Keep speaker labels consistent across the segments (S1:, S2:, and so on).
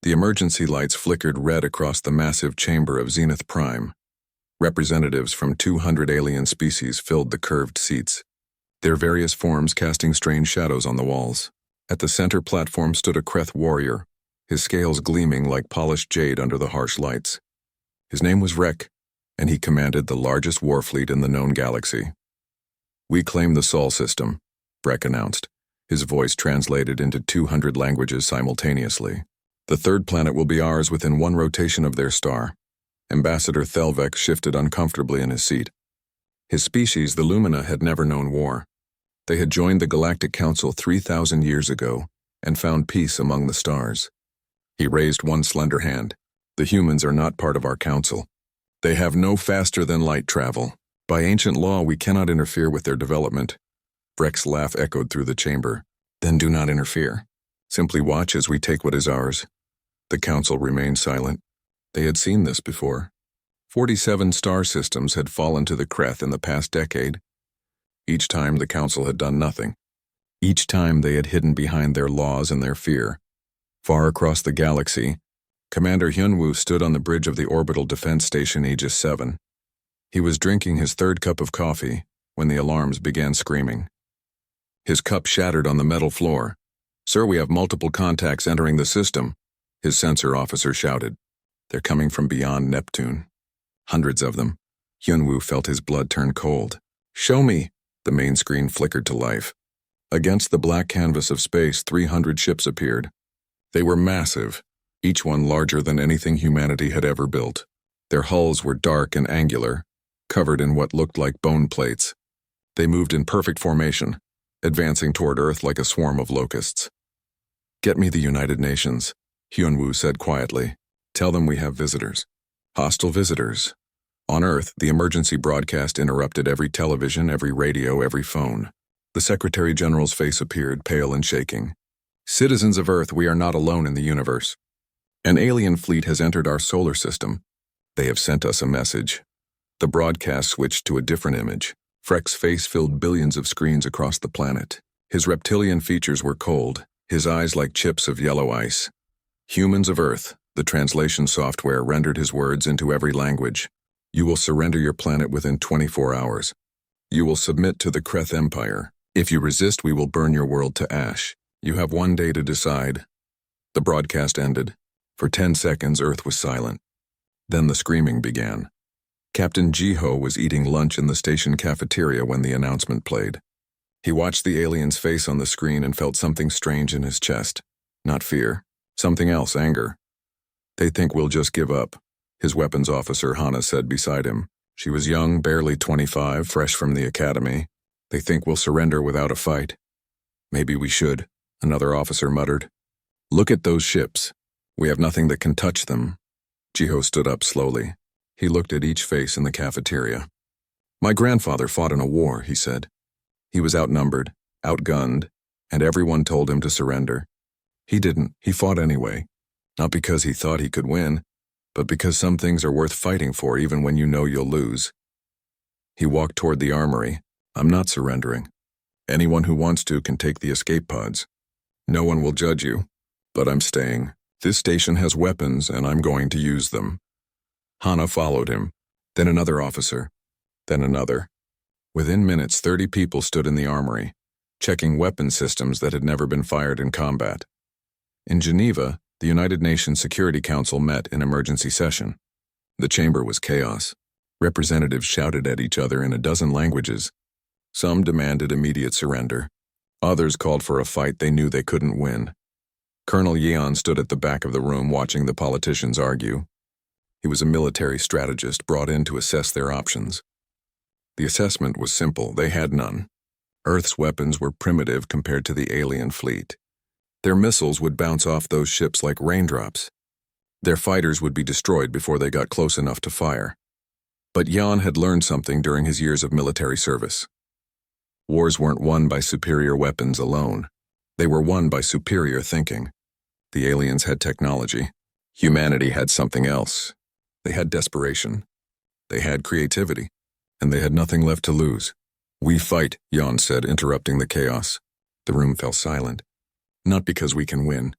S1: The emergency lights flickered red across the massive chamber of Zenith Prime. Representatives from 200 alien species filled the curved seats, their various forms casting strange shadows on the walls. At the center platform stood a Kreth warrior, his scales gleaming like polished jade under the harsh lights. His name was Rek, and he commanded the largest war fleet in the known galaxy. "We claim the Sol system," Rek announced, his voice translated into 200 languages simultaneously. "The third planet will be ours within one rotation of their star." Ambassador Thelvek shifted uncomfortably in his seat. His species, the Lumina, had never known war. They had joined the Galactic Council 3,000 years ago and found peace among the stars. He raised one slender hand. "The humans are not part of our council. They have no faster-than-light travel. By ancient law, we cannot interfere with their development." Rek's laugh echoed through the chamber. "Then do not interfere. Simply watch as we take what is ours." The council remained silent. They had seen this before. 47 star systems had fallen to the Kreth in the past decade. Each time the council had done nothing. Each time they had hidden behind their laws and their fear. Far across the galaxy, Commander Hyunwoo stood on the bridge of the orbital defense station Aegis 7. He was drinking his third cup of coffee when the alarms began screaming. His cup shattered on the metal floor. "Sir, we have multiple contacts entering the system," his sensor officer shouted. "They're coming from beyond Neptune. Hundreds of them." Hyunwoo felt his blood turn cold. "Show me." The main screen flickered to life. Against the black canvas of space, 300 ships appeared. They were massive, each one larger than anything humanity had ever built. Their hulls were dark and angular, covered in what looked like bone plates. They moved in perfect formation, advancing toward Earth like a swarm of locusts. "Get me the United Nations," Hyunwoo said quietly. "Tell them we have visitors." Hostile visitors. On Earth, the emergency broadcast interrupted every television, every radio, every phone. The Secretary General's face appeared, pale and shaking. "Citizens of Earth, we are not alone in the universe. An alien fleet has entered our solar system. They have sent us a message." The broadcast switched to a different image. Frek's face filled billions of screens across the planet. His reptilian features were cold, his eyes like chips of yellow ice. "Humans of Earth," the translation software rendered his words into every language. "You will surrender your planet within 24 hours. You will submit to the Kreth Empire. If you resist, we will burn your world to ash. You have one day to decide." The broadcast ended. For 10 seconds, Earth was silent. Then the screaming began. Captain Jiho was eating lunch in the station cafeteria when the announcement played. He watched the alien's face on the screen and felt something strange in his chest. Not fear. Something else, anger. "They think we'll just give up," his weapons officer Hana said beside him. She was young, barely 25, fresh from the academy. "They think we'll surrender without a fight." "Maybe we should," another officer muttered. "Look at those ships. We have nothing that can touch them." Jiho stood up slowly. He looked at each face in the cafeteria. "My grandfather fought in a war," he said. "He was outnumbered, outgunned, and everyone told him to surrender. He didn't. He fought anyway. Not because he thought he could win, but because some things are worth fighting for even when you know you'll lose." He walked toward the armory. "I'm not surrendering. Anyone who wants to can take the escape pods. No one will judge you, but I'm staying. This station has weapons and I'm going to use them." Hana followed him, then another officer, then another. Within minutes, 30 people stood in the armory, checking weapon systems that had never been fired in combat. In Geneva, the United Nations Security Council met in emergency session. The chamber was chaos. Representatives shouted at each other in a dozen languages. Some demanded immediate surrender. Others called for a fight they knew they couldn't win. Colonel Yeon stood at the back of the room watching the politicians argue. He was a military strategist brought in to assess their options. The assessment was simple. They had none. Earth's weapons were primitive compared to the alien fleet. Their missiles would bounce off those ships like raindrops. Their fighters would be destroyed before they got close enough to fire. But Jan had learned something during his years of military service. Wars weren't won by superior weapons alone. They were won by superior thinking. The aliens had technology. Humanity had something else. They had desperation. They had creativity. And they had nothing left to lose. "We fight," Jan said, interrupting the chaos. The room fell silent. "Not because we can win.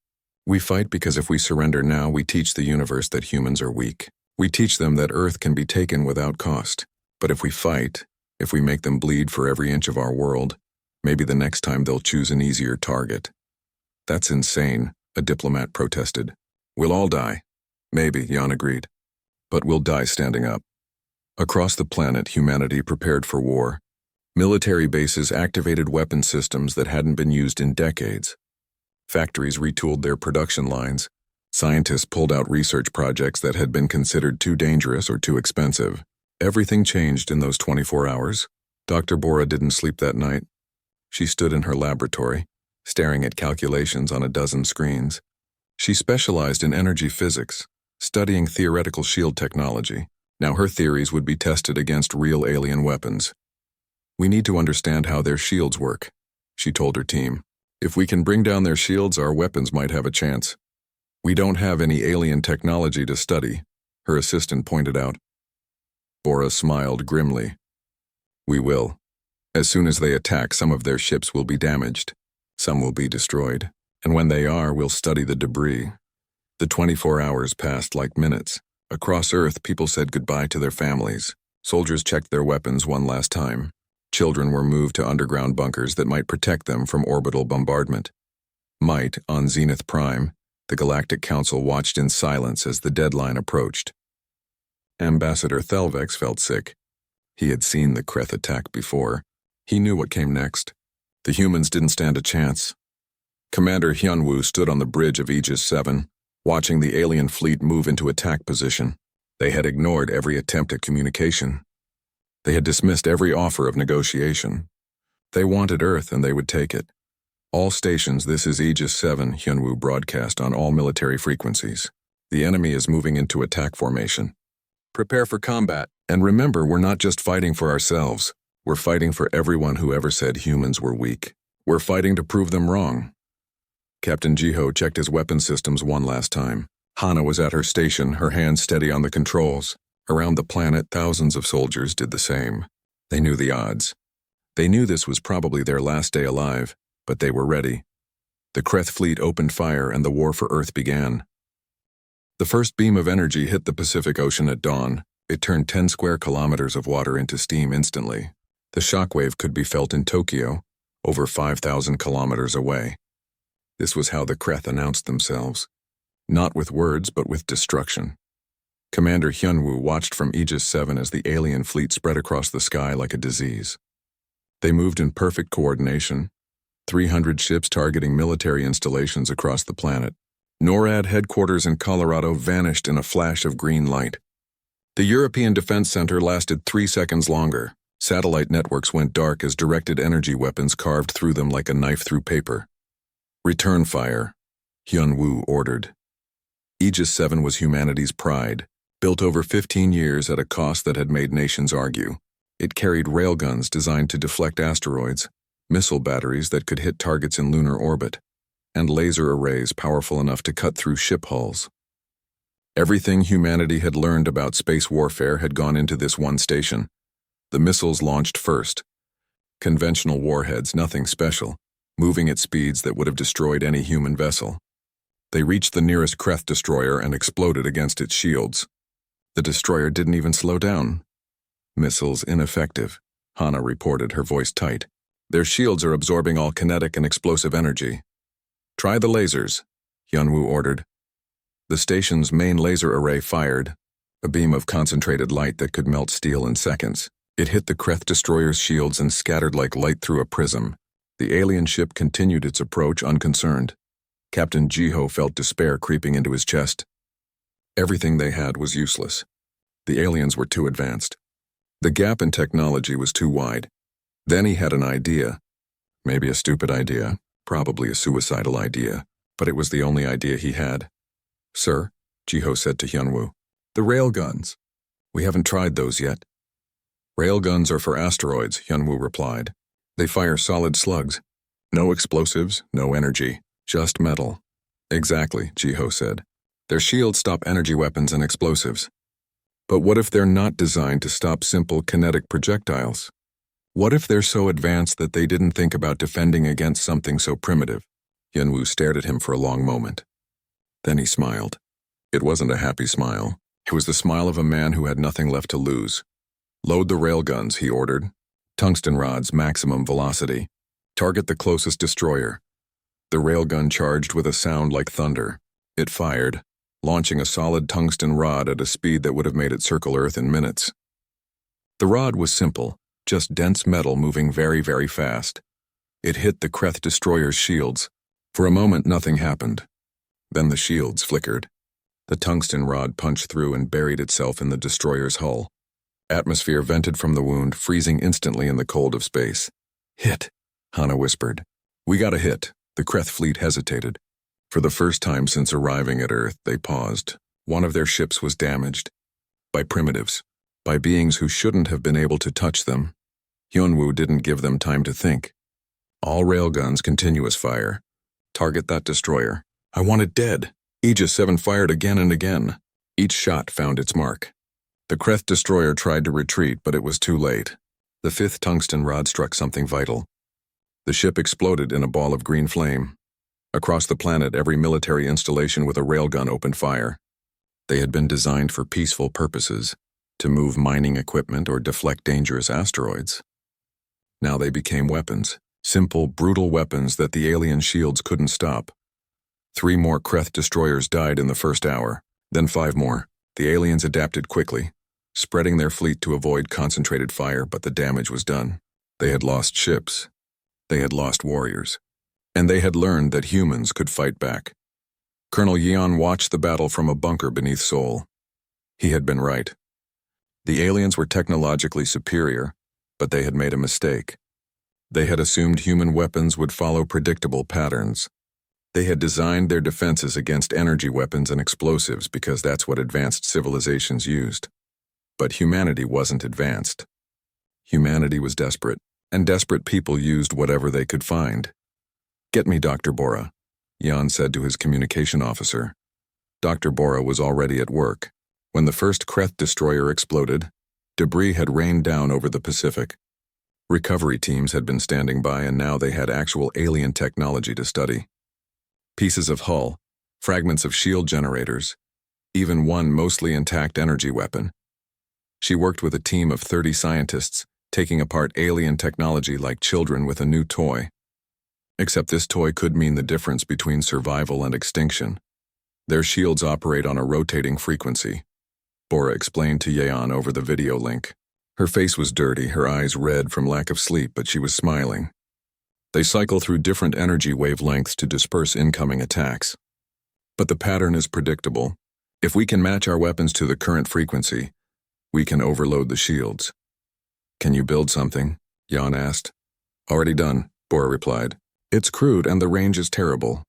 S1: We fight because if we surrender now, we teach the universe that humans are weak. We teach them that Earth can be taken without cost. But if we fight, if we make them bleed for every inch of our world, maybe the next time they'll choose an easier target. That's insane, a diplomat protested. We'll all die. Maybe, Jan agreed. But we'll die standing up. Across the planet, humanity prepared for war. Military bases activated weapon systems that hadn't been used in decades. Factories retooled their production lines. Scientists pulled out research projects that had been considered too dangerous or too expensive. Everything changed in those 24 hours. Dr. Bora didn't sleep that night. She stood in her laboratory, staring at calculations on a dozen screens. She specialized in energy physics, studying theoretical shield technology. Now her theories would be tested against real alien weapons. We need to understand how their shields work, she told her team. If we can bring down their shields, our weapons might have a chance. We don't have any alien technology to study, her assistant pointed out. Bora smiled grimly. We will. As soon as they attack, some of their ships will be damaged. Some will be destroyed. And when they are, we'll study the debris. The 24 hours passed like minutes. Across Earth, people said goodbye to their families. Soldiers checked their weapons one last time. Children were moved to underground bunkers that might protect them from orbital bombardment. On Zenith Prime, the Galactic Council watched in silence as the deadline approached. Ambassador Thelvex felt sick. He had seen the Kreth attack before. He knew what came next. The humans didn't stand a chance. Commander Hyunwoo stood on the bridge of Aegis 7, watching the alien fleet move into attack position. They had ignored every attempt at communication. They had dismissed every offer of negotiation. They wanted Earth and they would take it. All stations, this is Aegis 7, Hyunwoo broadcast on all military frequencies. The enemy is moving into attack formation. Prepare for combat. And remember, we're not just fighting for ourselves. We're fighting for everyone who ever said humans were weak. We're fighting to prove them wrong. Captain Jiho checked his weapon systems one last time. Hana was at her station, her hands steady on the controls. Around the planet, thousands of soldiers did the same. They knew the odds. They knew this was probably their last day alive, but they were ready. The Kreth fleet opened fire and the war for Earth began. The first beam of energy hit the Pacific Ocean at dawn. It turned 10 square kilometers of water into steam instantly. The shockwave could be felt in Tokyo, over 5,000 kilometers away. This was how the Kreth announced themselves. Not with words, but with destruction. Commander Hyunwoo watched from Aegis 7 as the alien fleet spread across the sky like a disease. They moved in perfect coordination, 300 ships targeting military installations across the planet. NORAD headquarters in Colorado vanished in a flash of green light. The European Defense Center lasted 3 seconds longer. Satellite networks went dark as directed energy weapons carved through them like a knife through paper. Return fire, Hyunwoo ordered. Aegis 7 was humanity's pride, built over 15 years at a cost that had made nations argue. It carried railguns designed to deflect asteroids, missile batteries that could hit targets in lunar orbit, and laser arrays powerful enough to cut through ship hulls. Everything humanity had learned about space warfare had gone into this one station. The missiles launched first. Conventional warheads, nothing special, moving at speeds that would have destroyed any human vessel. They reached the nearest Kreth destroyer and exploded against its shields. The destroyer didn't even slow down. Missiles ineffective, Hana reported, her voice tight. Their shields are absorbing all kinetic and explosive energy. Try the lasers, Hyunwoo ordered. The station's main laser array fired, a beam of concentrated light that could melt steel in seconds. It hit the Kreth destroyer's shields and scattered like light through a prism. The alien ship continued its approach unconcerned. Captain Jiho felt despair creeping into his chest. Everything they had was useless. The aliens were too advanced. The gap in technology was too wide. Then he had an idea. Maybe a stupid idea, probably a suicidal idea, but it was the only idea he had. Sir, Jiho said to Hyunwoo, the railguns. We haven't tried those yet. Railguns are for asteroids, Hyunwoo replied. They fire solid slugs. No explosives, no energy, just metal. Exactly, Jiho said. Their shields stop energy weapons and explosives. But what if they're not designed to stop simple kinetic projectiles? What if they're so advanced that they didn't think about defending against something so primitive? Hyunwoo stared at him for a long moment. Then he smiled. It wasn't a happy smile. It was the smile of a man who had nothing left to lose. Load the railguns, he ordered. Tungsten rods, maximum velocity. Target the closest destroyer. The railgun charged with a sound like thunder. It fired, launching a solid tungsten rod at a speed that would have made it circle Earth in minutes. The rod was simple, just dense metal moving very, very fast. It hit the Kreth destroyer's shields. For a moment, nothing happened. Then the shields flickered. The tungsten rod punched through and buried itself in the destroyer's hull. Atmosphere vented from the wound, freezing instantly in the cold of space. Hit, Hana whispered. We got a hit. The Kreth fleet hesitated. For the first time since arriving at Earth, they paused. One of their ships was damaged. By primitives. By beings who shouldn't have been able to touch them. Hyunwoo didn't give them time to think. All railguns, continuous fire. Target that destroyer. I want it dead. Aegis 7 fired again and again. Each shot found its mark. The Kreth destroyer tried to retreat, but it was too late. The fifth tungsten rod struck something vital. The ship exploded in a ball of green flame. Across the planet, every military installation with a railgun opened fire. They had been designed for peaceful purposes, to move mining equipment or deflect dangerous asteroids. Now they became weapons, simple, brutal weapons that the alien shields couldn't stop. 3 more Kreth destroyers died in the first hour, then 5 more. The aliens adapted quickly, spreading their fleet to avoid concentrated fire, but the damage was done. They had lost ships. They had lost warriors. And they had learned that humans could fight back. Colonel Yeon watched the battle from a bunker beneath Seoul. He had been right. The aliens were technologically superior, but they had made a mistake. They had assumed human weapons would follow predictable patterns. They had designed their defenses against energy weapons and explosives because that's what advanced civilizations used. But humanity wasn't advanced. Humanity was desperate, and desperate people used whatever they could find. Get me Dr. Bora, Jan said to his communication officer. Dr. Bora was already at work. When the first Kreth destroyer exploded, debris had rained down over the Pacific. Recovery teams had been standing by, and now they had actual alien technology to study. Pieces of hull, fragments of shield generators, even one mostly intact energy weapon. She worked with a team of 30 scientists, taking apart alien technology like children with a new toy. Except this toy could mean the difference between survival and extinction. Their shields operate on a rotating frequency. Bora explained to Yeon over the video link. Her face was dirty, her eyes red from lack of sleep, but she was smiling. They cycle through different energy wavelengths to disperse incoming attacks. But the pattern is predictable. If we can match our weapons to the current frequency, we can overload the shields. Can you build something? Jan asked. Already done, Bora replied. It's crude and the range is terrible.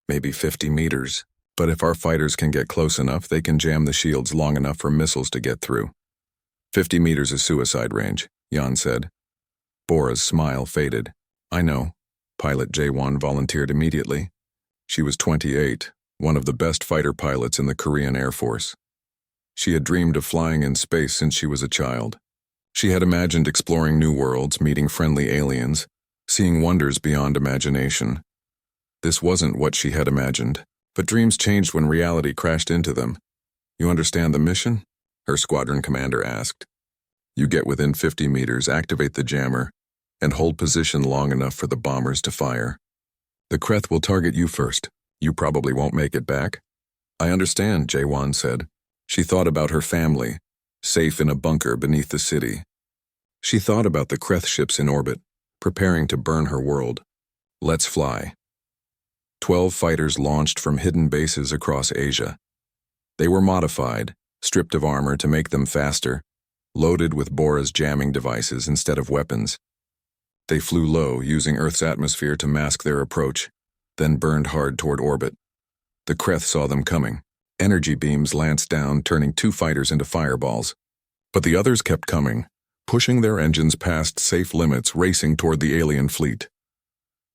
S1: Maybe 50 meters. But if our fighters can get close enough, they can jam the shields long enough for missiles to get through. 50 meters is suicide range, Jan said. Bora's smile faded. I know. Pilot Jaewon volunteered immediately. She was 28, one of the best fighter pilots in the Korean Air Force. She had dreamed of flying in space since she was a child. She had imagined exploring new worlds, meeting friendly aliens, seeing wonders beyond imagination. This wasn't what she had imagined, but dreams changed when reality crashed into them. You understand the mission? Her squadron commander asked. You get within 50 meters, activate the jammer, and hold position long enough for the bombers to fire. The Kreth will target you first. You probably won't make it back. I understand, Jaewon said. She thought about her family, safe in a bunker beneath the city. She thought about the Kreth ships in orbit, preparing to burn her world. Let's fly. 12 fighters launched from hidden bases across Asia. They were modified, stripped of armor to make them faster, loaded with Bora's jamming devices instead of weapons. They flew low, using Earth's atmosphere to mask their approach, then burned hard toward orbit. The Kreth saw them coming. Energy beams lanced down, turning 2 fighters into fireballs. But the others kept coming, pushing their engines past safe limits, racing toward the alien fleet.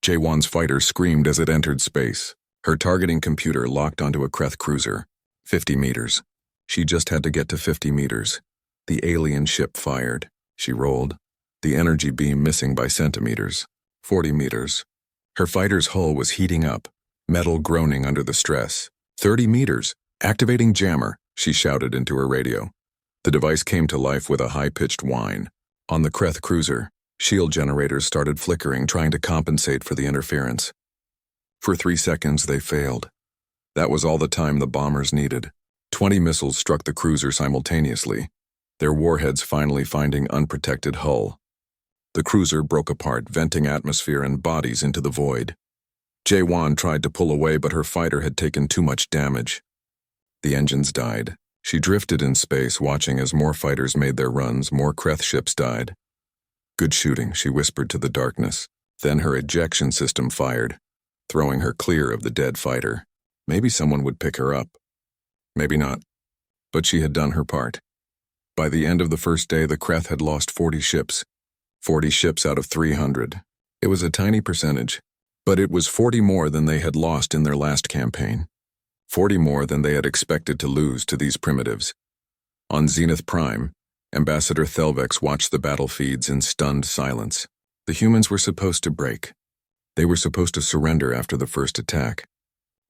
S1: Jaewon's fighter screamed as it entered space. Her targeting computer locked onto a Kreth cruiser. 50 meters. She just had to get to 50 meters. The alien ship fired. She rolled, the energy beam missing by centimeters. 40 meters. Her fighter's hull was heating up, metal groaning under the stress. 30 meters. Activating jammer, she shouted into her radio. The device came to life with a high-pitched whine. On the Kreth cruiser, shield generators started flickering, trying to compensate for the interference. For 3 seconds, they failed. That was all the time the bombers needed. 20 missiles struck the cruiser simultaneously, their warheads finally finding unprotected hull. The cruiser broke apart, venting atmosphere and bodies into the void. Jae-won tried to pull away, but her fighter had taken too much damage. The engines died. She drifted in space, watching as more fighters made their runs, more Kreth ships died. Good shooting, she whispered to the darkness. Then her ejection system fired, throwing her clear of the dead fighter. Maybe someone would pick her up. Maybe not. But she had done her part. By the end of the first day, the Kreth had lost 40 ships. 40 ships out of 300. It was a tiny percentage, but it was 40 more than they had lost in their last campaign. 40 more than they had expected to lose to these primitives. On Zenith Prime, Ambassador Thelvex watched the battle feeds in stunned silence. The humans were supposed to break. They were supposed to surrender after the first attack.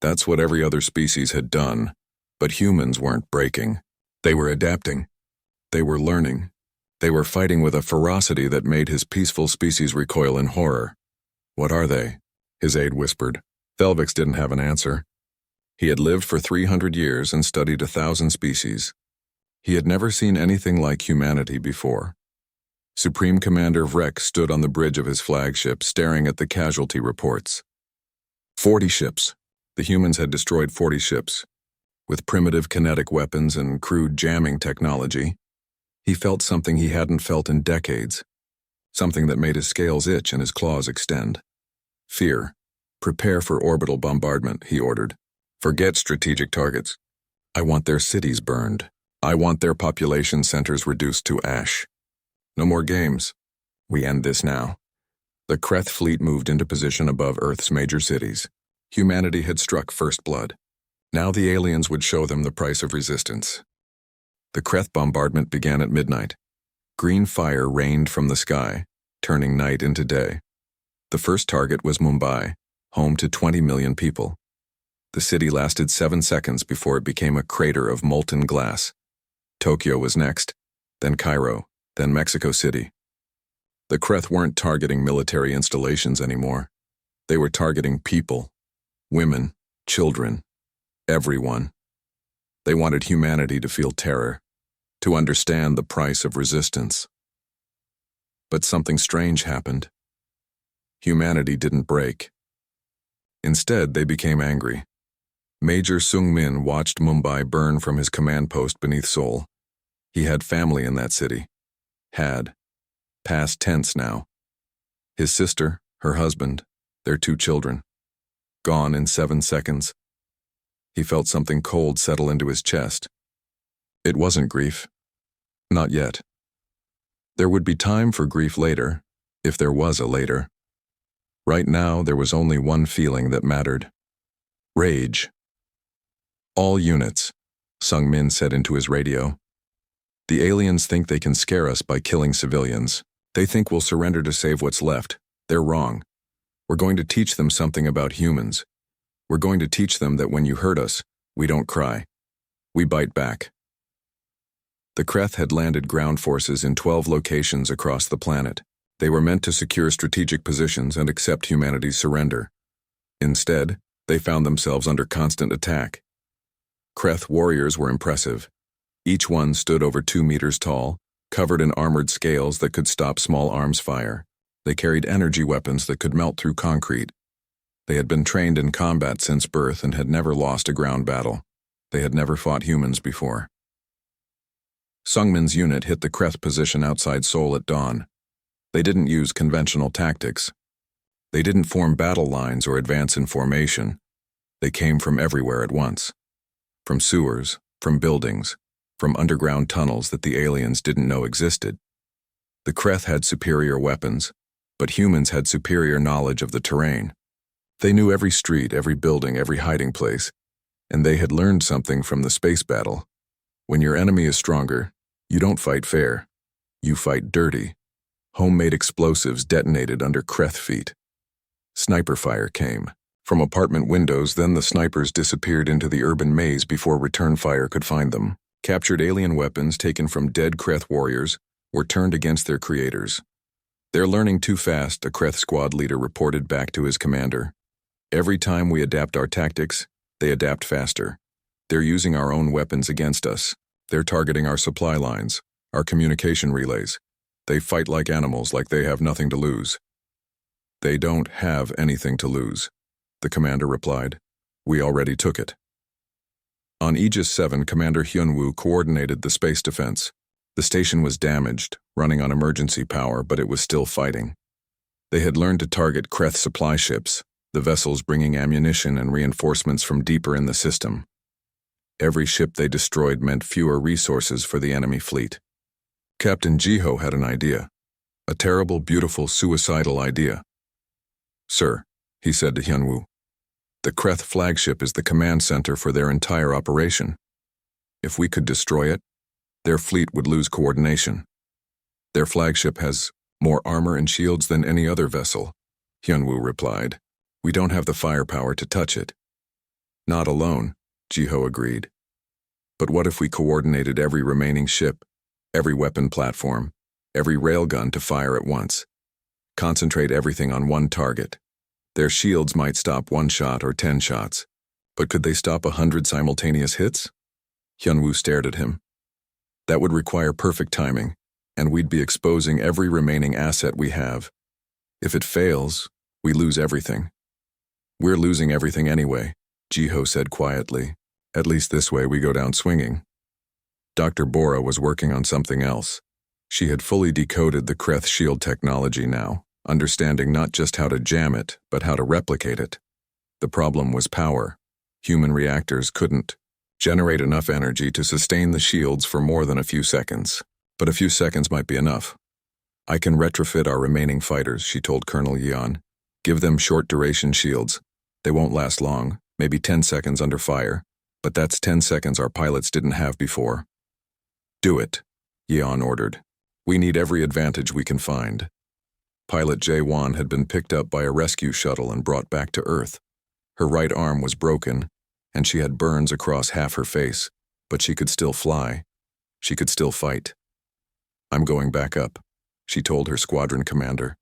S1: That's what every other species had done, but humans weren't breaking. They were adapting. They were learning. They were fighting with a ferocity that made his peaceful species recoil in horror. What are they? His aide whispered. Thelvex didn't have an answer. He had lived for 300 years and studied 1,000 species. He had never seen anything like humanity before. Supreme Commander Vrek stood on the bridge of his flagship, staring at the casualty reports. 40 ships. The humans had destroyed 40 ships. With primitive kinetic weapons and crude jamming technology, he felt something he hadn't felt in decades. Something that made his scales itch and his claws extend. Fear. Prepare for orbital bombardment, he ordered. Forget strategic targets. I want their cities burned. I want their population centers reduced to ash. No more games. We end this now. The Kreth fleet moved into position above Earth's major cities. Humanity had struck first blood. Now the aliens would show them the price of resistance. The Kreth bombardment began at midnight. Green fire rained from the sky, turning night into day. The first target was Mumbai, home to 20 million people. The city lasted 7 seconds before it became a crater of molten glass. Tokyo was next, then Cairo, then Mexico City. The Kreth weren't targeting military installations anymore. They were targeting people, women, children, everyone. They wanted humanity to feel terror, to understand the price of resistance. But something strange happened. Humanity didn't break. Instead, they became angry. Major Sung-min watched Mumbai burn from his command post beneath Seoul. He had family in that city. Had. Past tense now. His sister, her husband, their 2 children. Gone in 7 seconds. He felt something cold settle into his chest. It wasn't grief. Not yet. There would be time for grief later, if there was a later. Right now, there was only one feeling that mattered. Rage. All units, Sung-min said into his radio. The aliens think they can scare us by killing civilians. They think we'll surrender to save what's left. They're wrong. We're going to teach them something about humans. We're going to teach them that when you hurt us, we don't cry. We bite back. The Kreth had landed ground forces in 12 locations across the planet. They were meant to secure strategic positions and accept humanity's surrender. Instead, they found themselves under constant attack. Kreth warriors were impressive. Each one stood over 2 meters tall, covered in armored scales that could stop small arms fire. They carried energy weapons that could melt through concrete. They had been trained in combat since birth and had never lost a ground battle. They had never fought humans before. Sung-min's unit hit the Kreth position outside Seoul at dawn. They didn't use conventional tactics. They didn't form battle lines or advance in formation. They came from everywhere at once. From sewers, from buildings, from underground tunnels that the aliens didn't know existed. The Kreth had superior weapons, but humans had superior knowledge of the terrain. They knew every street, every building, every hiding place, and they had learned something from the space battle. When your enemy is stronger, you don't fight fair. You fight dirty. Homemade explosives detonated under Kreth feet. Sniper fire came. from apartment windows, then the snipers disappeared into the urban maze before return fire could find them. Captured alien weapons taken from dead Kreth warriors were turned against their creators. "They're learning too fast," a Kreth squad leader reported back to his commander. "Every time we adapt our tactics, they adapt faster. They're using our own weapons against us. They're targeting our supply lines, our communication relays. They fight like animals, like they have nothing to lose." "They don't have anything to lose," the commander replied. "We already took it." On Aegis 7, Commander Hyunwoo coordinated the space defense. The station was damaged, running on emergency power, but it was still fighting. They had learned to target Kreth supply ships, the vessels bringing ammunition and reinforcements from deeper in the system. Every ship they destroyed meant fewer resources for the enemy fleet. Captain Jiho had an idea. A terrible, beautiful, suicidal idea. "Sir," he said to Hyunwoo, "the Kreth flagship is the command center for their entire operation. If we could destroy it, their fleet would lose coordination. Their flagship has more armor and shields than any other vessel," Hyunwoo replied. "We don't have the firepower to touch it." "Not alone," Jiho agreed. "But what if we coordinated every remaining ship, every weapon platform, every railgun to fire at once? Concentrate everything on one target. Their shields might stop 1 shot or 10 shots, but could they stop 100 simultaneous hits?" Hyunwoo stared at him. "That would require perfect timing, and we'd be exposing every remaining asset we have. If it fails, we lose everything." "We're losing everything anyway," Jiho said quietly. "At least this way we go down swinging." Dr. Bora was working on something else. She had fully decoded the Kreth shield technology now, understanding not just how to jam it, but how to replicate it. The problem was power. Human reactors couldn't generate enough energy to sustain the shields for more than a few seconds. But a few seconds might be enough. "I can retrofit our remaining fighters," she told Colonel Yeon. "Give them short-duration shields. They won't last long, maybe 10 seconds under fire, but that's 10 seconds our pilots didn't have before." "Do it," Yeon ordered. "We need every advantage we can find." Pilot Jae-won had been picked up by a rescue shuttle and brought back to Earth. Her right arm was broken, and she had burns across half her face, but she could still fly. She could still fight. "I'm going back up," she told her squadron commander.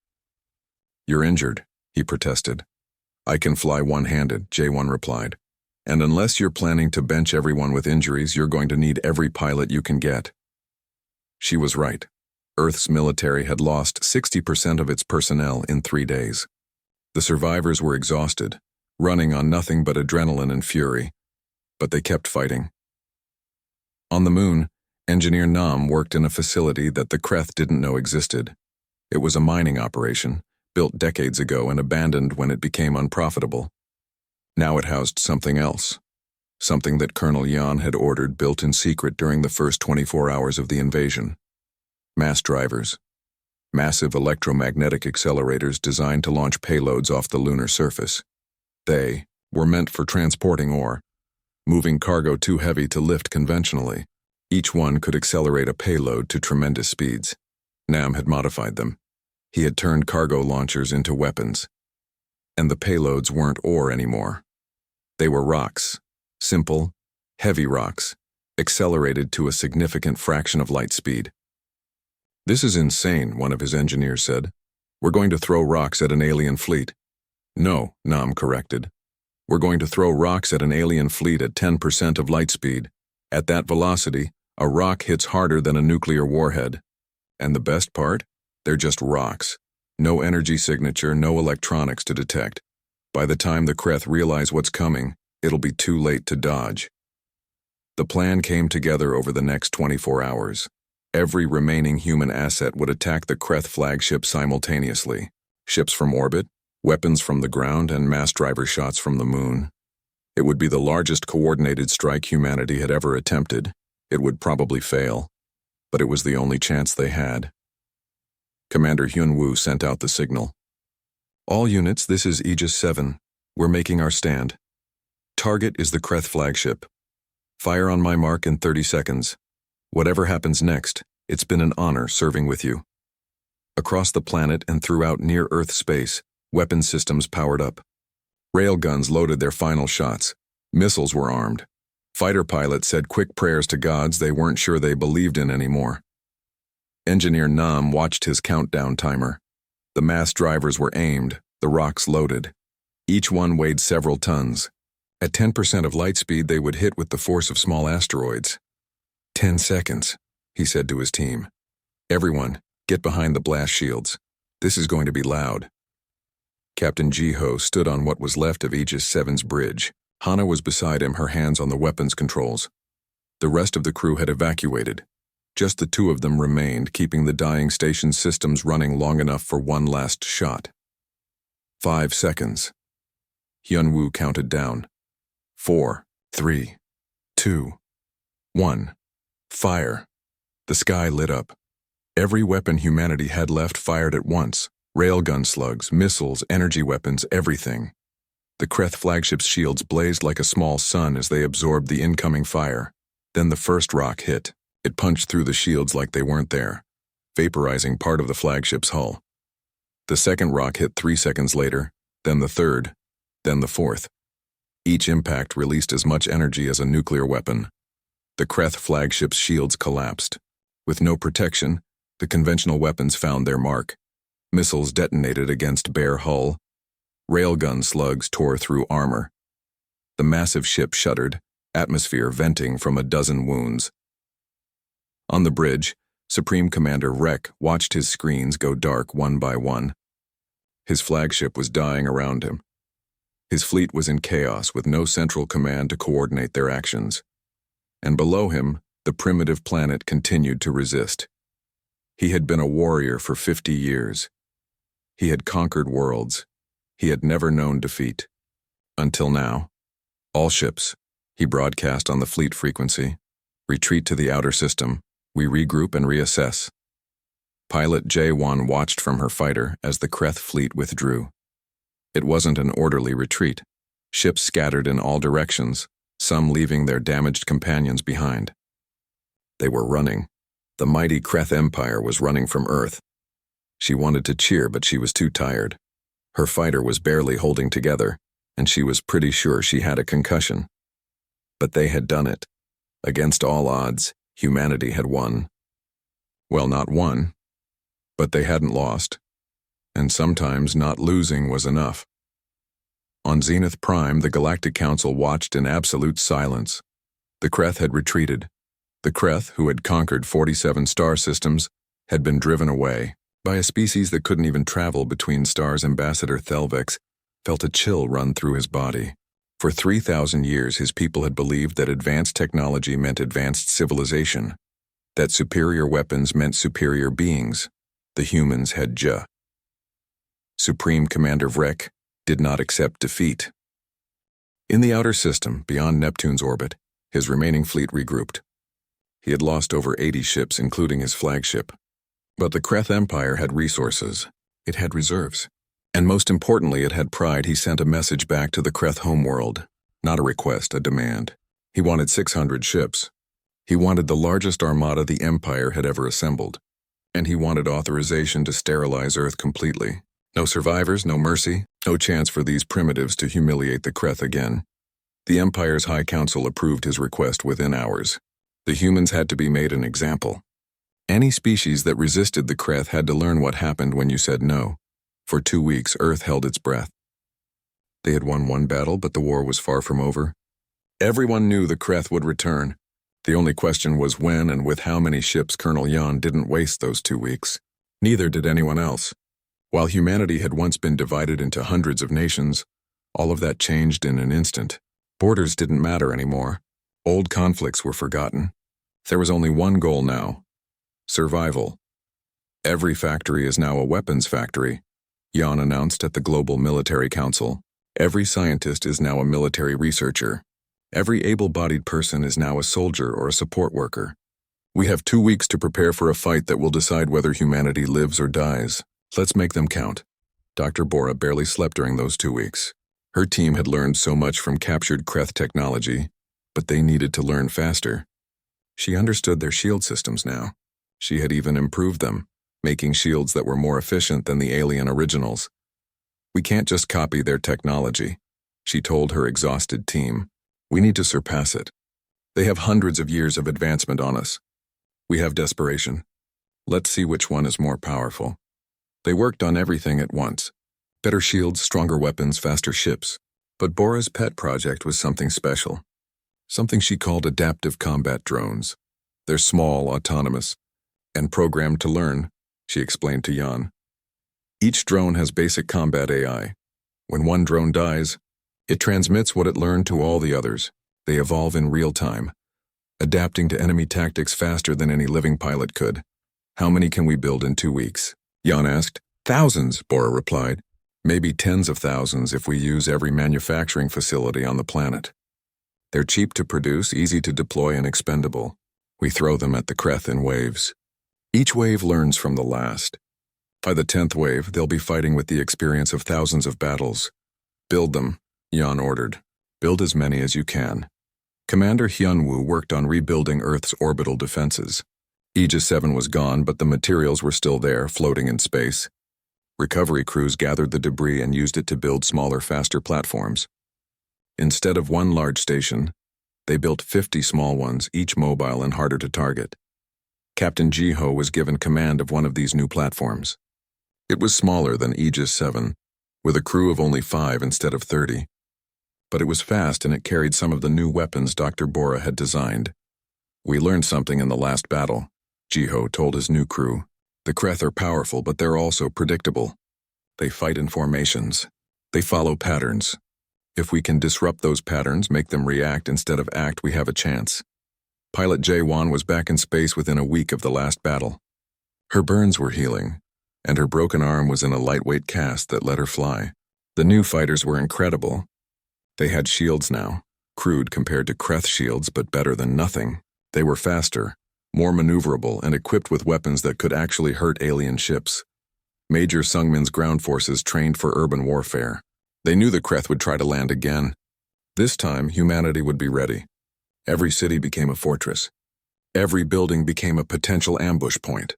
S1: "You're injured," he protested. "I can fly one-handed," Jae-won replied. "And unless you're planning to bench everyone with injuries, you're going to need every pilot you can get." She was right. Earth's military had lost 60% of its personnel in 3 days. The survivors were exhausted, running on nothing but adrenaline and fury, but they kept fighting. On the moon, Engineer Nam worked in a facility that the Kreth didn't know existed. It was a mining operation, built decades ago and abandoned when it became unprofitable. Now it housed something else, something that Colonel Yeon had ordered built in secret during the first 24 hours of the invasion. Mass drivers. Massive electromagnetic accelerators designed to launch payloads off the lunar surface. They were meant for transporting ore, moving cargo too heavy to lift conventionally. Each one could accelerate a payload to tremendous speeds. Nam had modified them. He had turned cargo launchers into weapons. And the payloads weren't ore anymore. They were rocks. Simple, heavy rocks, accelerated to a significant fraction of light speed. "This is insane," one of his engineers said. "We're going to throw rocks at an alien fleet." "No," Nam corrected. "We're going to throw rocks at an alien fleet at 10% of light speed. At that velocity, a rock hits harder than a nuclear warhead. And the best part? They're just rocks. No energy signature, no electronics to detect. By the time the Kreth realize what's coming, it'll be too late to dodge." The plan came together over the next 24 hours. Every remaining human asset would attack the Kreth flagship simultaneously. Ships from orbit, weapons from the ground, and mass driver shots from the moon. It would be the largest coordinated strike humanity had ever attempted. It would probably fail, but it was the only chance they had. Commander Hyunwoo sent out the signal. "All units, this is Aegis 7. We're making our stand. Target is the Kreth flagship. Fire on my mark in 30 seconds. Whatever happens next, it's been an honor serving with you." Across the planet and throughout near-Earth space, weapon systems powered up. Railguns loaded their final shots. Missiles were armed. Fighter pilots said quick prayers to gods they weren't sure they believed in anymore. Engineer Nam watched his countdown timer. The mass drivers were aimed, the rocks loaded. Each one weighed several tons. At 10% of light speed, they would hit with the force of small asteroids. 10 seconds, he said to his team. Everyone, get behind the blast shields. This is going to be loud. Captain Jiho stood on what was left of Aegis 7's bridge. Hana was beside him, her hands on the weapons controls. The rest of the crew had evacuated. Just the two of them remained, keeping the dying station systems running long enough for one last shot. 5 seconds. Hyunwoo counted down. 4, 3, 2, 1. Fire. The sky lit up. Every weapon humanity had left fired at once. Railgun slugs, missiles, energy weapons, everything. The Kreth flagship's shields blazed like a small sun as they absorbed the incoming fire. Then the first rock hit. It punched through the shields like they weren't there, vaporizing part of the flagship's hull. The second rock hit 3 seconds later, then the third, then the fourth. Each impact released as much energy as a nuclear weapon. The Kreth flagship's shields collapsed. With no protection, the conventional weapons found their mark. Missiles detonated against bare hull. Railgun slugs tore through armor. The massive ship shuddered, atmosphere venting from a dozen wounds. On the bridge, Supreme Commander Rek watched his screens go dark one by one. His flagship was dying around him. His fleet was in chaos with no central command to coordinate their actions. And below him, the primitive planet continued to resist. He had been a warrior for 50 years. He had conquered worlds. He had never known defeat. Until now. All ships, he broadcast on the fleet frequency. Retreat to the outer system. We regroup and reassess. Pilot J1 watched from her fighter as the Kreth fleet withdrew. It wasn't an orderly retreat. Ships scattered in all directions, some leaving their damaged companions behind. They were running. The mighty Kreth Empire was running from Earth. She wanted to cheer, but she was too tired. Her fighter was barely holding together, and she was pretty sure she had a concussion. But they had done it. Against all odds, humanity had won. Well, not won, but they hadn't lost. And sometimes not losing was enough. On Zenith Prime, the Galactic Council watched in absolute silence. The Kreth had retreated. The Kreth, who had conquered 47 star systems, had been driven away by a species that couldn't even travel between stars. Ambassador Thelvex felt a chill run through his body. For 3,000 years, his people had believed that advanced technology meant advanced civilization, that superior weapons meant superior beings. The humans had Supreme Commander Vrek did not accept defeat. In the outer system, beyond Neptune's orbit, his remaining fleet regrouped. He had lost over 80 ships, including his flagship. But the Kreth Empire had resources. It had reserves. And most importantly, it had pride. He sent a message back to the Kreth homeworld. Not a request, a demand. He wanted 600 ships. He wanted the largest armada the Empire had ever assembled. And he wanted authorization to sterilize Earth completely. No survivors, no mercy, no chance for these primitives to humiliate the Kreth again. The Empire's High Council approved his request within hours. The humans had to be made an example. Any species that resisted the Kreth had to learn what happened when you said no. For 2 weeks, Earth held its breath. They had won one battle, but the war was far from over. Everyone knew the Kreth would return. The only question was when and with how many ships. Colonel Yan didn't waste those 2 weeks. Neither did anyone else. While humanity had once been divided into hundreds of nations, all of that changed in an instant. Borders didn't matter anymore. Old conflicts were forgotten. There was only one goal now: survival. Every factory is now a weapons factory, Yan announced at the Global Military Council. Every scientist is now a military researcher. Every able-bodied person is now a soldier or a support worker. We have 2 weeks to prepare for a fight that will decide whether humanity lives or dies. Let's make them count. Dr. Bora barely slept during those 2 weeks. Her team had learned so much from captured Kreth technology, but they needed to learn faster. She understood their shield systems now. She had even improved them, making shields that were more efficient than the alien originals. We can't just copy their technology. She told her exhausted team. We need to surpass it. They have hundreds of years of advancement on us. We have desperation. Let's see which one is more powerful. They worked on everything at once. Better shields, stronger weapons, faster ships. But Bora's pet project was something special. Something she called adaptive combat drones. They're small, autonomous, and programmed to learn, she explained to Jan. Each drone has basic combat AI. When one drone dies, it transmits what it learned to all the others. They evolve in real time, adapting to enemy tactics faster than any living pilot could. How many can we build in 2 weeks? Jan asked. Thousands, Bora replied. Maybe tens of thousands if we use every manufacturing facility on the planet. They're cheap to produce, easy to deploy, and expendable. We throw them at the Kreth in waves. Each wave learns from the last. By the 10th wave, they'll be fighting with the experience of thousands of battles. Build them, Jan ordered. Build as many as you can. Commander Hyunwoo worked on rebuilding Earth's orbital defenses. Aegis 7 was gone, but the materials were still there, floating in space. Recovery crews gathered the debris and used it to build smaller, faster platforms. Instead of one large station, they built 50 small ones, each mobile and harder to target. Captain Jiho was given command of one of these new platforms. It was smaller than Aegis 7, with a crew of only 5 instead of 30. But it was fast and it carried some of the new weapons Dr. Bora had designed. We learned something in the last battle, Jiho told his new crew. The Kreth are powerful, but they're also predictable. They fight in formations. They follow patterns. If we can disrupt those patterns, make them react instead of act, we have a chance. Pilot Jae-won was back in space within a week of the last battle. Her burns were healing, and her broken arm was in a lightweight cast that let her fly. The new fighters were incredible. They had shields now, crude compared to Kreth shields, but better than nothing. They were faster, more maneuverable, and equipped with weapons that could actually hurt alien ships. Major Sungmin's ground forces trained for urban warfare. They knew the Kreth would try to land again. This time, humanity would be ready. Every city became a fortress. Every building became a potential ambush point.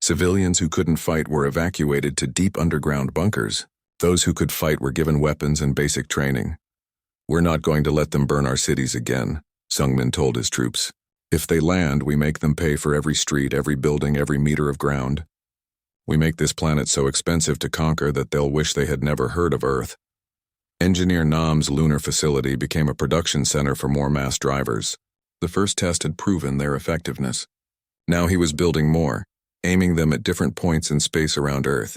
S1: Civilians who couldn't fight were evacuated to deep underground bunkers. Those who could fight were given weapons and basic training. We're not going to let them burn our cities again, Sungmin told his troops. If they land, we make them pay for every street, every building, every meter of ground. We make this planet so expensive to conquer that they'll wish they had never heard of Earth. Engineer Nam's lunar facility became a production center for more mass drivers. The first test had proven their effectiveness. Now he was building more, aiming them at different points in space around Earth.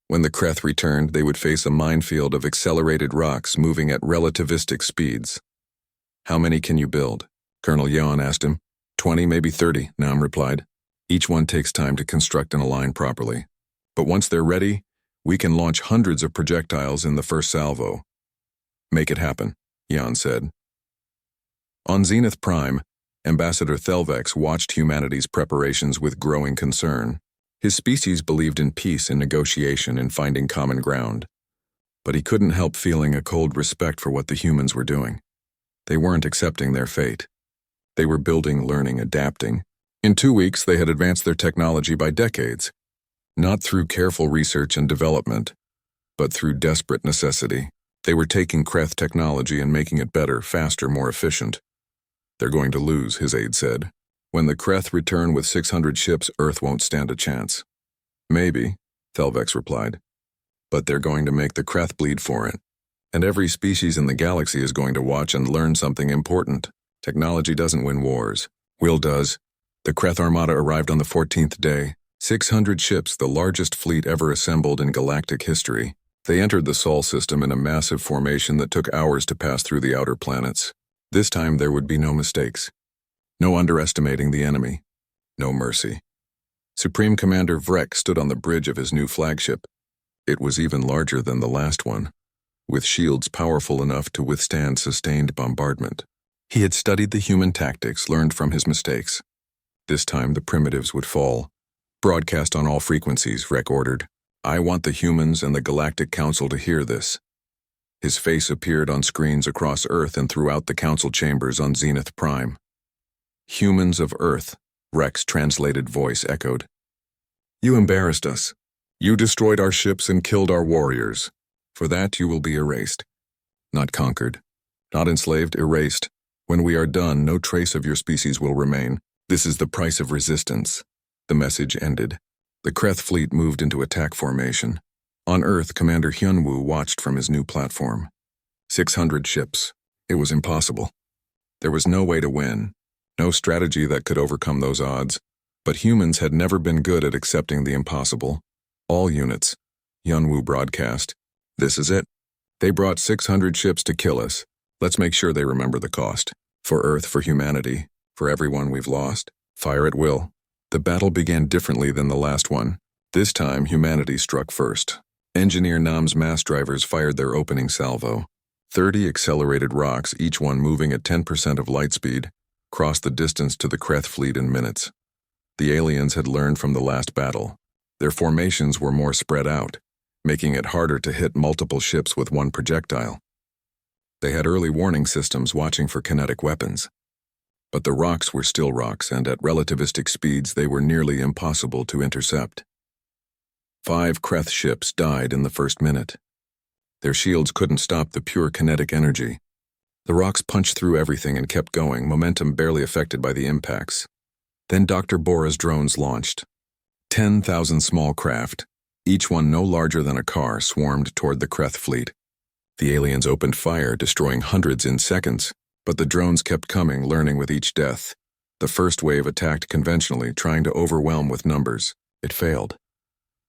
S1: When the Kreth returned, they would face a minefield of accelerated rocks moving at relativistic speeds. How many can you build? Colonel Yeon asked him. 20, maybe 30, Nam replied. Each one takes time to construct and align properly. But once they're ready, we can launch hundreds of projectiles in the first salvo. Make it happen, Yeon said. On Zenith Prime, Ambassador Thelvex watched humanity's preparations with growing concern. His species believed in peace and negotiation and finding common ground. But he couldn't help feeling a cold respect for what the humans were doing. They weren't accepting their fate. They were building, learning, adapting. In 2 weeks, they had advanced their technology by decades. Not through careful research and development, but through desperate necessity. They were taking Kreth technology and making it better, faster, more efficient. They're going to lose, his aide said. When the Kreth return with 600 ships, Earth won't stand a chance. Maybe, Thelvex replied. But they're going to make the Kreth bleed for it. And every species in the galaxy is going to watch and learn something important. Technology doesn't win wars. Will does. The Kreth Armada arrived on the 14th day. 600 ships, the largest fleet ever assembled in galactic history. They entered the Sol system in a massive formation that took hours to pass through the outer planets. This time there would be no mistakes. No underestimating the enemy. No mercy. Supreme Commander Vrek stood on the bridge of his new flagship. It was even larger than the last one, with shields powerful enough to withstand sustained bombardment. He had studied the human tactics, learned from his mistakes. This time the primitives would fall. Broadcast on all frequencies, Vrek ordered. I want the humans and the Galactic Council to hear this. His face appeared on screens across Earth and throughout the council chambers on Zenith Prime. Humans of Earth, Rek's translated voice echoed. You embarrassed us. You destroyed our ships and killed our warriors. For that you will be erased. not conquered. Not enslaved, erased. When we are done, no trace of your species will remain. This is the price of resistance. The message ended. The Kreth fleet moved into attack formation. On Earth, Commander Hyunwoo watched from his new platform. 600 ships. It was impossible. There was no way to win. No strategy that could overcome those odds. But humans had never been good at accepting the impossible. All units. Hyunwoo broadcast. This is it. They brought 600 ships to kill us. Let's make sure they remember the cost. For Earth, for humanity, for everyone we've lost. Fire at will. The battle began differently than the last one. This time, humanity struck first. Engineer Nam's mass drivers fired their opening salvo. 30 accelerated rocks, each one moving at 10% of light speed, crossed the distance to the Kreth fleet in minutes. The aliens had learned from the last battle. Their formations were more spread out, making it harder to hit multiple ships with one projectile. They had early warning systems watching for kinetic weapons. But the rocks were still rocks, and at relativistic speeds they were nearly impossible to intercept. 5 Kreth ships died in the first minute. Their shields couldn't stop the pure kinetic energy. The rocks punched through everything and kept going, momentum barely affected by the impacts. Then Dr. Bora's drones launched. 10,000 small craft, each one no larger than a car, swarmed toward the Kreth fleet. The aliens opened fire, destroying hundreds in seconds, but the drones kept coming, learning with each death. The first wave attacked conventionally, trying to overwhelm with numbers. It failed.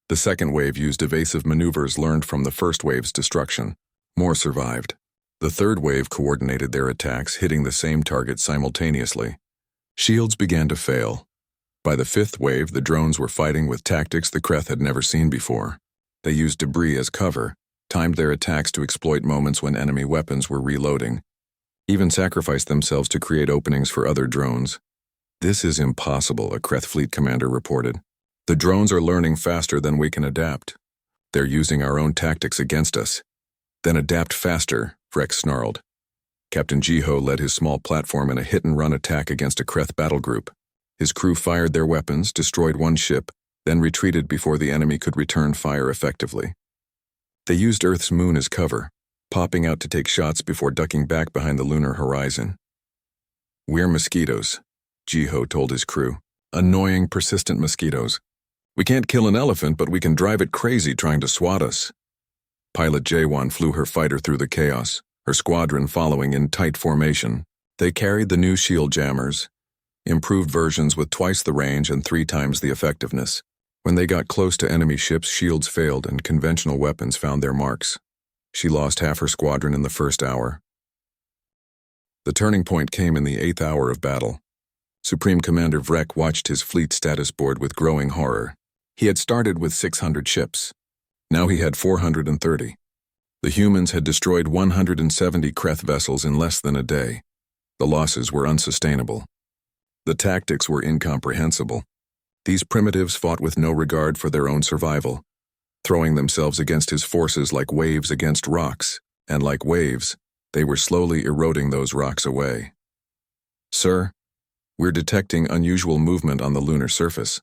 S1: The second wave used evasive maneuvers learned from the first wave's destruction. More survived. The third wave coordinated their attacks, hitting the same target simultaneously. Shields began to fail. By the fifth wave, the drones were fighting with tactics the Kreth had never seen before. They used debris as cover, timed their attacks to exploit moments when enemy weapons were reloading, even sacrificed themselves to create openings for other drones. "This is impossible," a Kreth fleet commander reported. "The drones are learning faster than we can adapt. They're using our own tactics against us." "Then adapt faster," Vrek snarled. Captain Jiho led his small platform in a hit-and-run attack against a Kreth battle group. His crew fired their weapons, destroyed one ship, then retreated before the enemy could return fire effectively. They used Earth's moon as cover, popping out to take shots before ducking back behind the lunar horizon. "We're mosquitoes," Jiho told his crew. "Annoying, persistent mosquitoes. We can't kill an elephant, but we can drive it crazy trying to swat us." Pilot Jaewon flew her fighter through the chaos, her squadron following in tight formation. They carried the new shield jammers, improved versions with twice the range and 3 times the effectiveness. When they got close to enemy ships, shields failed and conventional weapons found their marks. She lost half her squadron in the first hour. The turning point came in the 8th hour of battle. Supreme Commander Vrek watched his fleet status board with growing horror. He had started with 600 ships. Now he had 430. The humans had destroyed 170 Kreth vessels in less than a day. The losses were unsustainable. The tactics were incomprehensible. These primitives fought with no regard for their own survival, throwing themselves against his forces like waves against rocks, and like waves, they were slowly eroding those rocks away. "Sir, we're detecting unusual movement on the lunar surface,"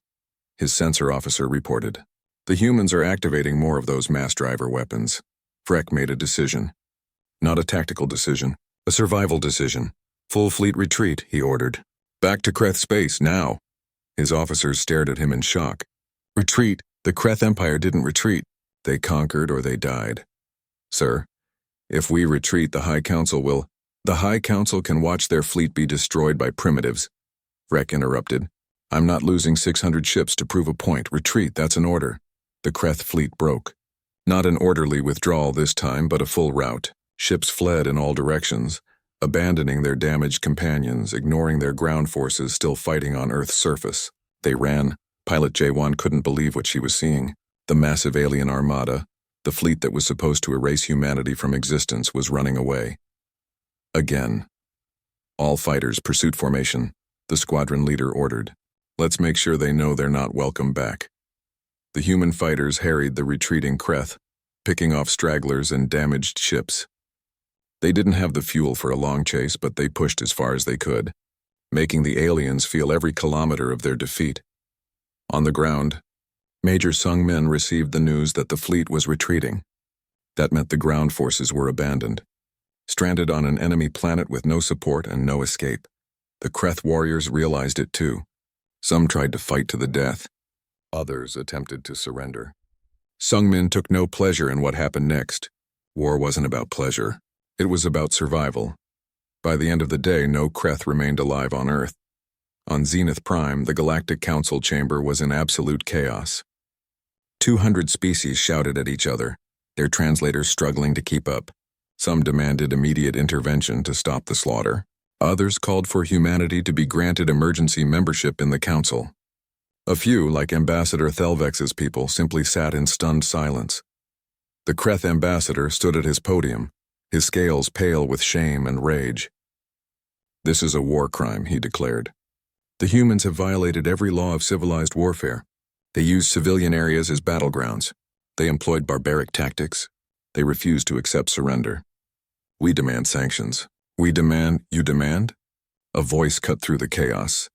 S1: his sensor officer reported. "The humans are activating more of those mass driver weapons." Vrek made a decision. Not a tactical decision, a survival decision. "Full fleet retreat," he ordered. "Back to Kreth space, now." His officers stared at him in shock. "Retreat? The Kreth Empire didn't retreat. They conquered or they died." "Sir, if we retreat, the High Council will—" "The High Council can watch their fleet be destroyed by primitives," Vrek interrupted. "I'm not losing 600 ships to prove a point. Retreat, that's an order." The Kreth fleet broke. Not an orderly withdrawal this time, but a full rout. Ships fled in all directions, abandoning their damaged companions, ignoring their ground forces still fighting on Earth's surface. They ran. Pilot Jaewon couldn't believe what she was seeing. The massive alien armada, the fleet that was supposed to erase humanity from existence, was running away. Again. "All fighters, pursuit formation," the squadron leader ordered. "Let's make sure they know they're not welcome back." The human fighters harried the retreating Kreth, picking off stragglers and damaged ships. They didn't have the fuel for a long chase, but they pushed as far as they could, making the aliens feel every kilometer of their defeat. On the ground, Major Sung Min received the news that the fleet was retreating. That meant the ground forces were abandoned. stranded on an enemy planet with no support and no escape. The Kreth warriors realized it too. Some tried to fight to the death. Others attempted to surrender. Sungmin took no pleasure in what happened next. War wasn't about pleasure. It was about survival. By the end of the day, no Kreth remained alive on Earth. On Zenith Prime, the Galactic Council chamber was in absolute chaos. 200 species shouted at each other, their translators struggling to keep up. Some demanded immediate intervention to stop the slaughter. Others called for humanity to be granted emergency membership in the Council. A few, like Ambassador Thelvex's people, simply sat in stunned silence. The Kreth ambassador stood at his podium, his scales pale with shame and rage. "This is a war crime," he declared. "The humans have violated every law of civilized warfare. They used civilian areas as battlegrounds. They employed barbaric tactics. They refused to accept surrender. We demand sanctions." "We demand, you demand?" A voice cut through the chaos.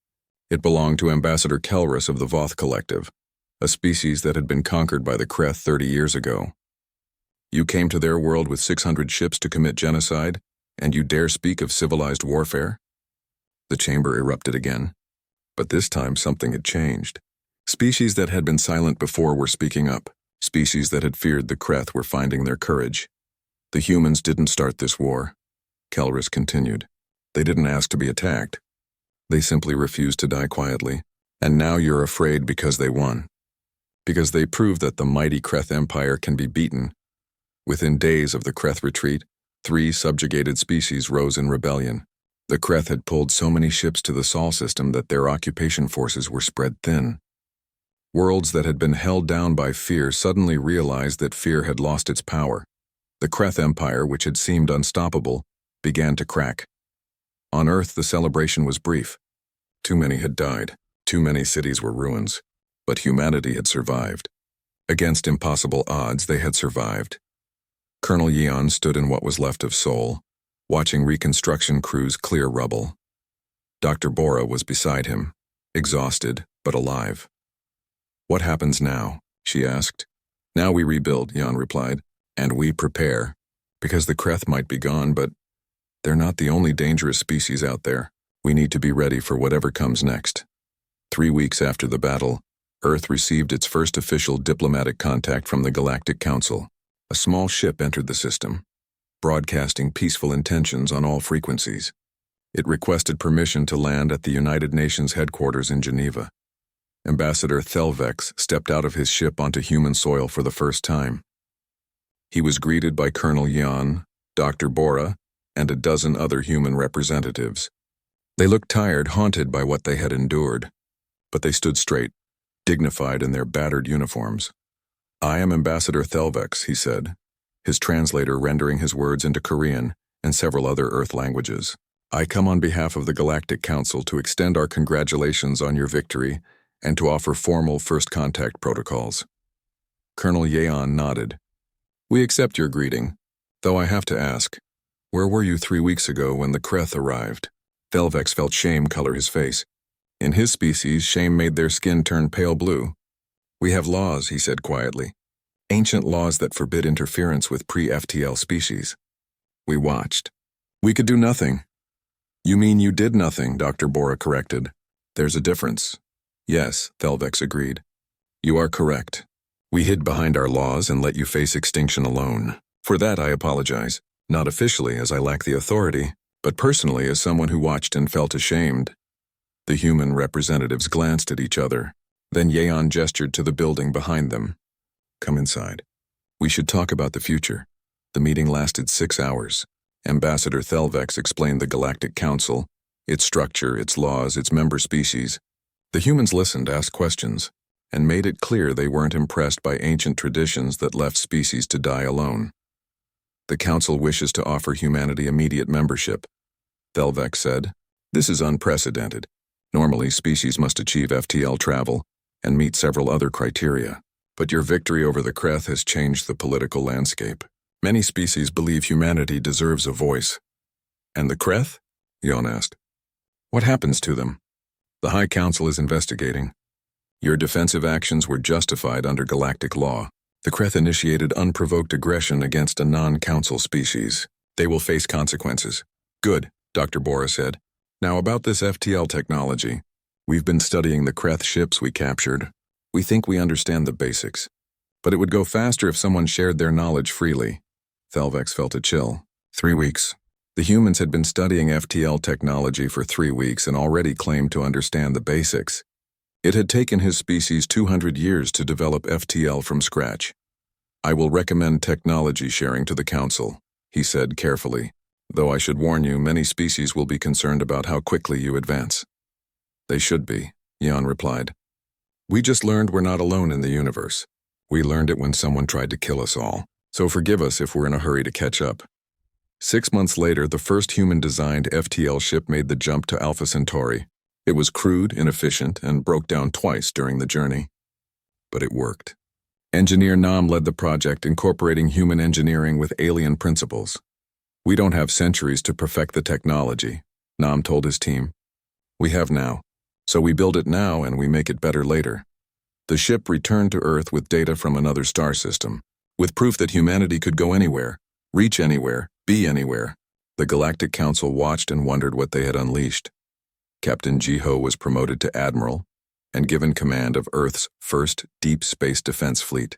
S1: It belonged to Ambassador Kelrus of the Voth Collective, a species that had been conquered by the Kreth 30 years ago. "You came to their world with 600 ships to commit genocide, and you dare speak of civilized warfare?" The chamber erupted again. But this time something had changed. Species that had been silent before were speaking up. Species that had feared the Kreth were finding their courage. "The humans didn't start this war," Kelrus continued. "They didn't ask to be attacked. They simply refused to die quietly. And now you're afraid because they won. Because they proved that the mighty Kreth Empire can be beaten." Within days of the Kreth retreat, 3 subjugated species rose in rebellion. The Kreth had pulled so many ships to the Sol system that their occupation forces were spread thin. Worlds that had been held down by fear suddenly realized that fear had lost its power. The Kreth Empire, which had seemed unstoppable, began to crack. On Earth, the celebration was brief. Too many had died. Too many cities were ruins. But humanity had survived. Against impossible odds, they had survived. Colonel Yeon stood in what was left of Seoul, watching reconstruction crews clear rubble. Dr. Bora was beside him, exhausted but alive. "What happens now?" she asked. "Now we rebuild," Yeon replied, "and we prepare. Because the Kreth might be gone, but they're not the only dangerous species out there. We need to be ready for whatever comes next." 3 weeks after the battle, Earth received its first official diplomatic contact from the Galactic Council. A small ship entered the system, broadcasting peaceful intentions on all frequencies. It requested permission to land at the United Nations headquarters in Geneva. Ambassador Thelvex stepped out of his ship onto human soil for the first time. He was greeted by Colonel Yeon, Dr. Bora, and a dozen other human representatives. They looked tired, haunted by what they had endured. But they stood straight, dignified in their battered uniforms. "I am Ambassador Thelvex," he said, his translator rendering his words into Korean and several other Earth languages. "I come on behalf of the Galactic Council to extend our congratulations on your victory and to offer formal first contact protocols." Colonel Yeon nodded. "We accept your greeting, though I have to ask, where were you 3 weeks ago when the Kreth arrived?" Thelvex felt shame color his face. In his species, shame made their skin turn pale blue. "We have laws," he said quietly. "Ancient laws that forbid interference with pre-FTL species. We watched. We could do nothing." "You mean you did nothing," Dr. Bora corrected. "There's a difference." "Yes," Thelvex agreed. "You are correct. We hid behind our laws and let you face extinction alone. For that I apologize, not officially as I lack the authority, but personally as someone who watched and felt ashamed." The human representatives glanced at each other. Then Yeon gestured to the building behind them. "Come inside. We should talk about the future." The meeting lasted 6 hours. Ambassador Thelvex explained the Galactic Council, its structure, its laws, its member species. The humans listened, asked questions, and made it clear they weren't impressed by ancient traditions that left species to die alone. "The Council wishes to offer humanity immediate membership," Thelvex said. "This is unprecedented. Normally, species must achieve FTL travel and meet several other criteria. But your victory over the Kreth has changed the political landscape. Many species believe humanity deserves a voice." "And the Kreth?" Yeon asked. "What happens to them?" "The High Council is investigating. Your defensive actions were justified under galactic law. The Kreth initiated unprovoked aggression against a non-Council species. They will face consequences. Good, Dr. Bora said. Now about this FTL technology. We've been studying the Kreth ships we captured. We think we understand the basics. But it would go faster if someone shared their knowledge freely. Thelvex felt a chill. 3 weeks. The humans had been studying FTL technology for 3 weeks and already claimed to understand the basics. It had taken his species 200 years to develop FTL from scratch. I will recommend technology sharing to the Council, he said carefully, though I should warn you, many species will be concerned about how quickly you advance. They should be, Jan replied. We just learned we're not alone in the universe. We learned it when someone tried to kill us all, so forgive us if we're in a hurry to catch up. 6 months later, the first human-designed FTL ship made the jump to Alpha Centauri. It was crude, inefficient, and broke down twice during the journey. But it worked. Engineer Nam led the project, incorporating human engineering with alien principles. We don't have centuries to perfect the technology, Nam told his team. We have now. So we build it now and we make it better later. The ship returned to Earth with data from another star system, with proof that humanity could go anywhere, reach anywhere, be anywhere. The Galactic Council watched and wondered what they had unleashed. Captain Jiho was promoted to Admiral and given command of Earth's first deep space defense fleet.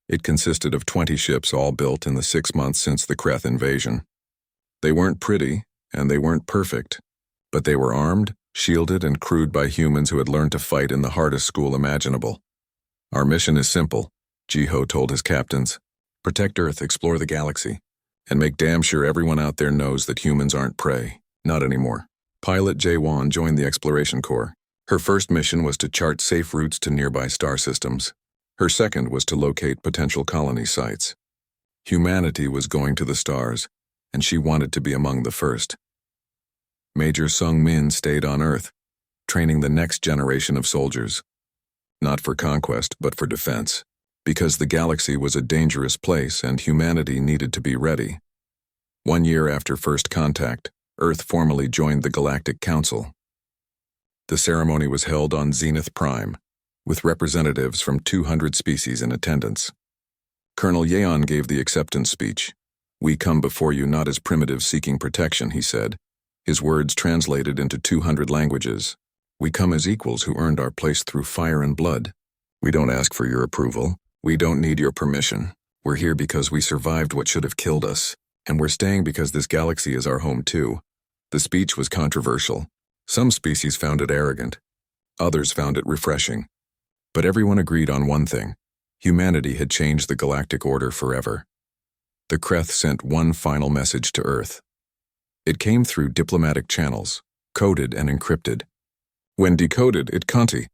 S1: It consisted of 20 ships all built in the 6 months since the Kreth invasion. They weren't pretty, and they weren't perfect, but they were armed, shielded, and crewed by humans who had learned to fight in the hardest school imaginable. Our mission is simple, Jiho told his captains. Protect Earth, explore the galaxy, and make damn sure everyone out there knows that humans aren't prey. Not anymore. Pilot Jae-won joined the Exploration Corps. Her first mission was to chart safe routes to nearby star systems. Her second was to locate potential colony sites. Humanity was going to the stars, and she wanted to be among the first. Major Sung Min stayed on Earth, training the next generation of soldiers. Not for conquest, but for defense, because the galaxy was a dangerous place and humanity needed to be ready. 1 year after first contact, Earth formally joined the Galactic Council. The ceremony was held on Zenith Prime, with representatives from 200 species in attendance. Colonel Yeon gave the acceptance speech. We come before you not as primitives seeking protection, he said, his words translated into 200 languages. We come as equals who earned our place through fire and blood. We don't ask for your approval. We don't need your permission. We're here because we survived what should have killed us, and we're staying because this galaxy is our home too. The speech was controversial. Some species found it arrogant. Others found it refreshing. But everyone agreed on one thing. Humanity had changed the galactic order forever. The Kreth sent one final message to Earth. It came through diplomatic channels, coded and encrypted. When decoded, it Conti,